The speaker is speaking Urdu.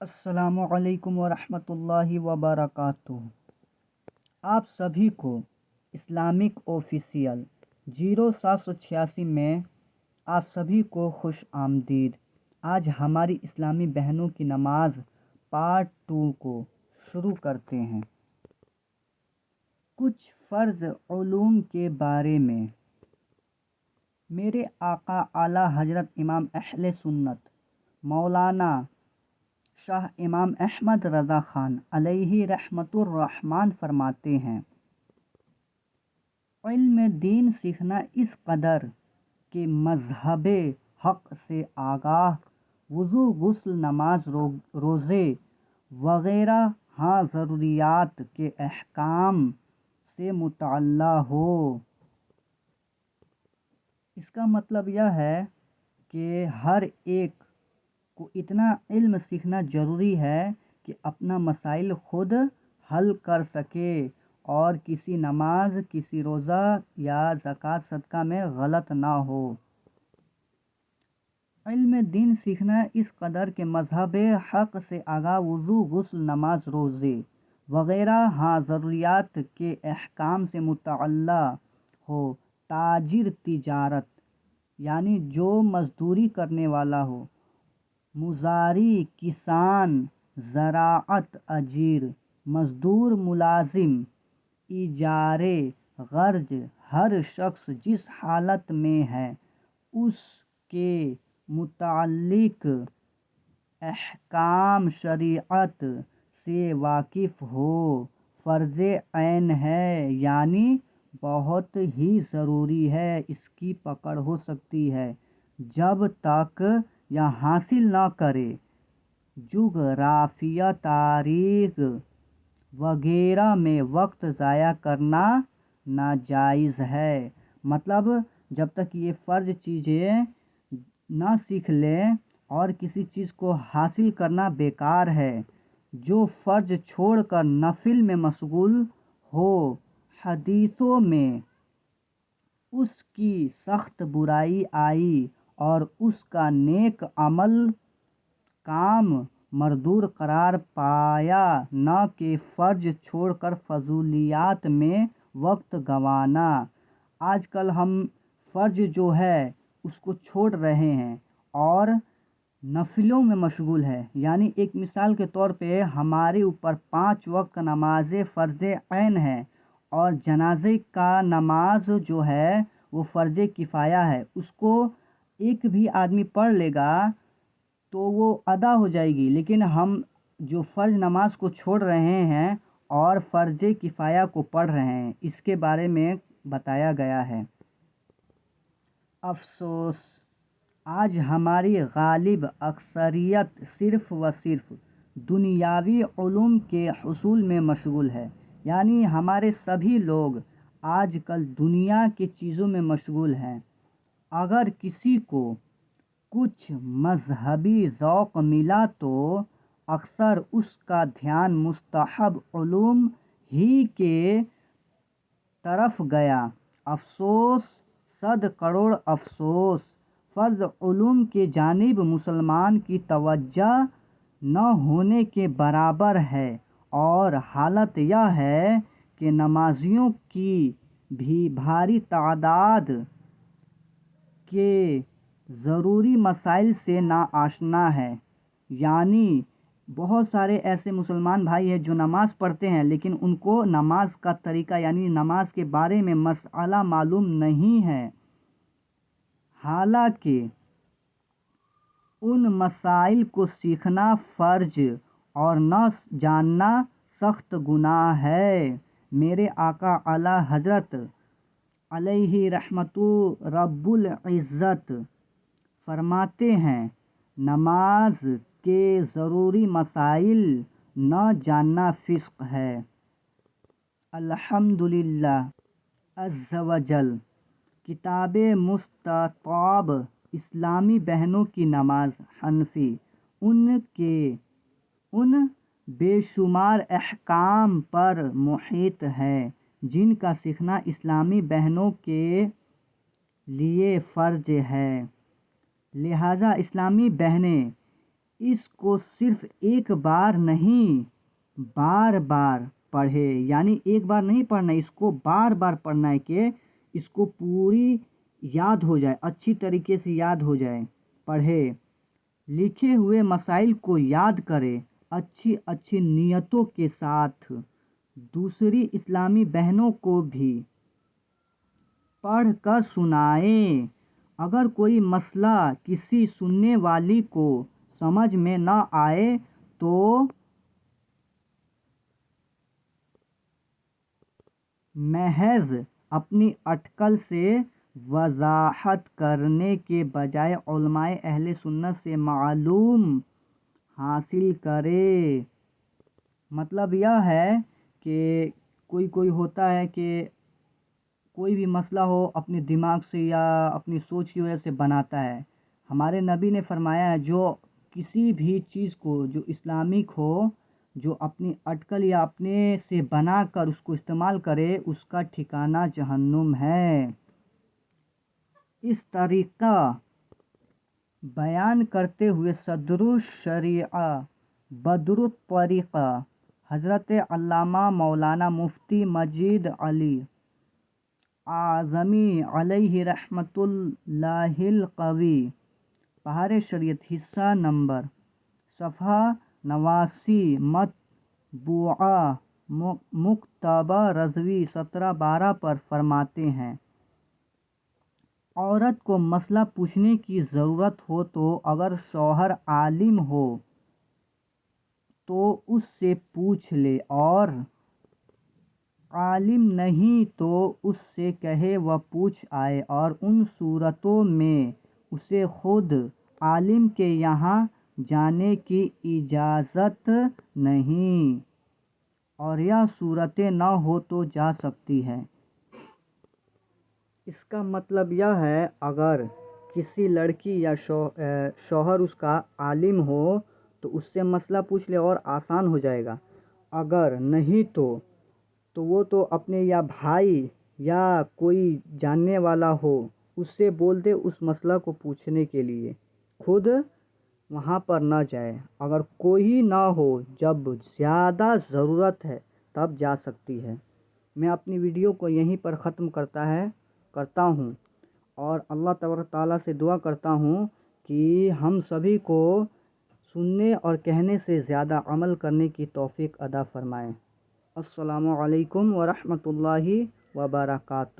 السلام علیکم ورحمۃ اللہ وبرکاتہ۔ آپ سبھی کو اسلامک آفیشیل 0786 میں آپ سبھی کو خوش آمدید۔ آج ہماری اسلامی بہنوں کی نماز پارٹ 2 کو شروع کرتے ہیں۔ کچھ فرض علوم کے بارے میں۔ میرے آقا اعلیٰ حضرت امام اہل سنت مولانا شاہ امام احمد رضا خان علیہ رحمت الرحمن فرماتے ہیں، علم دین سیکھنا اس قدر کہ مذہب حق سے آگاہ، وضو، غسل، نماز، روزے وغیرہ ضروریات کے احکام سے مطلع ہو۔ اس کا مطلب یہ ہے کہ ہر ایک کو اتنا علم سیکھنا ضروری ہے کہ اپنا مسائل خود حل کر سکے اور کسی نماز، کسی روزہ یا زکوٰۃ صدقہ میں غلط نہ ہو۔ علم دین سیکھنا اس قدر کہ مذہب حق سے آگاہ، وضو، غسل، نماز، روزے وغیرہ ضروریات کے احکام سے مطلع ہو۔ تاجر تجارت یعنی جو مزدوری کرنے والا ہو، مزاری کسان، زراعت اجیر، مزدور ملازم، اجارے غرض ہر شخص جس حالت میں ہے اس کے متعلق احکام شریعت سے واقف ہو۔ فرض عین ہے یعنی بہت ہی ضروری ہے، اس کی پکڑ ہو سکتی ہے جب تک یہ حاصل نہ کرے۔ جغرافیہ، تاریخ وغیرہ میں وقت ضائع کرنا ناجائز ہے۔ مطلب جب تک یہ فرض چیزیں نہ سیکھ لیں اور کسی چیز کو حاصل کرنا بیکار ہے۔ جو فرض چھوڑ کر نفل میں مشغول ہو، حدیثوں میں اس کی سخت برائی آئی اور اس کا نیک عمل کام مردود قرار پایا، نہ کہ فرض چھوڑ کر فضولیات میں وقت گنوانا۔ آج کل ہم فرض جو ہے اس کو چھوڑ رہے ہیں اور نفلوں میں مشغول ہے۔ یعنی ایک مثال کے طور پہ ہمارے اوپر 5 وقت نماز فرض عین ہے اور جنازے کا نماز جو ہے وہ فرض کفایہ ہے۔ اس کو ایک بھی آدمی پڑھ لے گا تو وہ ادا ہو جائے گی، لیکن ہم جو فرض نماز کو چھوڑ رہے ہیں اور فرض کفایہ کو پڑھ رہے ہیں، اس کے بارے میں بتایا گیا ہے۔ افسوس، آج ہماری غالب اکثریت صرف و صرف دنیاوی علوم کے حصول میں مشغول ہے۔ یعنی ہمارے سبھی لوگ آج کل دنیا کی چیزوں میں مشغول ہیں۔ اگر کسی کو کچھ مذہبی ذوق ملا تو اکثر اس کا دھیان مستحب علوم ہی کے طرف گیا۔ افسوس، 100 کروڑ افسوس! فرض علوم کی جانب مسلمان کی توجہ نہ ہونے کے برابر ہے، اور حالت یہ ہے کہ نمازیوں کی بھی بھاری تعداد کے ضروری مسائل سے ناآشنا ہے۔ یعنی بہت سارے ایسے مسلمان بھائی ہیں جو نماز پڑھتے ہیں لیکن ان کو نماز کا طریقہ یعنی نماز کے بارے میں مسئلہ معلوم نہیں ہے، حالانکہ ان مسائل کو سیکھنا فرض اور نہ جاننا سخت گناہ ہے۔ میرے آقا اعلیٰ حضرت علیہ رحمت رب العزت فرماتے ہیں، نماز کے ضروری مسائل نہ جاننا فسق ہے۔ الحمدللہ عز وجل کتاب مستطاب اسلامی بہنوں کی نماز حنفی ان بے شمار احکام پر محیط ہے جن کا سیکھنا اسلامی بہنوں کے لیے فرض ہے۔ لہذا اسلامی بہنیں اس کو صرف ایک بار نہیں بار بار پڑھے، یعنی ایک بار نہیں پڑھنا، اس کو بار بار پڑھنا ہے کہ اس کو پوری یاد ہو جائے، اچھی طریقے سے یاد ہو جائے، پڑھے، لکھے ہوئے مسائل کو یاد کرے، اچھی اچھی نیتوں کے ساتھ دوسری اسلامی بہنوں کو بھی پڑھ کر سنائیں۔ اگر کوئی مسئلہ کسی سننے والی کو سمجھ میں نہ آئے تو محض اپنی اٹکل سے وضاحت کرنے کے بجائے علماء اہل سنت سے معلوم حاصل کرے۔ مطلب یہ ہے کہ کوئی ہوتا ہے کہ کوئی بھی مسئلہ ہو اپنے دماغ سے یا اپنی سوچ کی وجہ سے بناتا ہے۔ ہمارے نبی نے فرمایا ہے جو کسی بھی چیز کو جو اسلامک ہو، جو اپنی اٹکل یا اپنے سے بنا کر اس کو استعمال کرے، اس کا ٹھکانہ جہنم ہے۔ اس طریقہ بیان کرتے ہوئے صدر الشریعہ بدر الطریقہ حضرت علامہ مولانا مفتی مجید علی اعظمی علیہ رحمۃ اللہ القوی، بہار شریعت، حصہ نمبر، صفحہ 89، مطبوعہ مکتبہ رضوی 1712 پر فرماتے ہیں، عورت کو مسئلہ پوچھنے کی ضرورت ہو تو اگر شوہر عالم ہو تو اس سے پوچھ لے، اور عالم نہیں تو اس سے کہے و پوچھ آئے، اور ان صورتوں میں اسے خود عالم کے یہاں جانے کی اجازت نہیں، اور یہ صورتیں نہ ہو تو جا سکتی ہے۔ اس کا مطلب یہ ہے اگر کسی لڑکی یا شوہر اس کا عالم ہو تو اس سے مسئلہ پوچھ لے اور آسان ہو جائے گا، اگر نہیں تو وہ تو اپنے یا بھائی یا کوئی جاننے والا ہو اس سے بول دے اس مسئلہ کو پوچھنے کے لیے، خود وہاں پر نہ جائے۔ اگر کوئی نہ ہو، جب زیادہ ضرورت ہے تب جا سکتی ہے۔ میں اپنی ویڈیو کو یہیں پر ختم کرتا ہوں، اور اللہ تبارک تعالیٰ سے دعا کرتا ہوں کہ ہم سبھی کو سننے اور کہنے سے زیادہ عمل کرنے کی توفیق عطا فرمائے۔ السلام علیکم ورحمۃ اللہ وبرکاتہ۔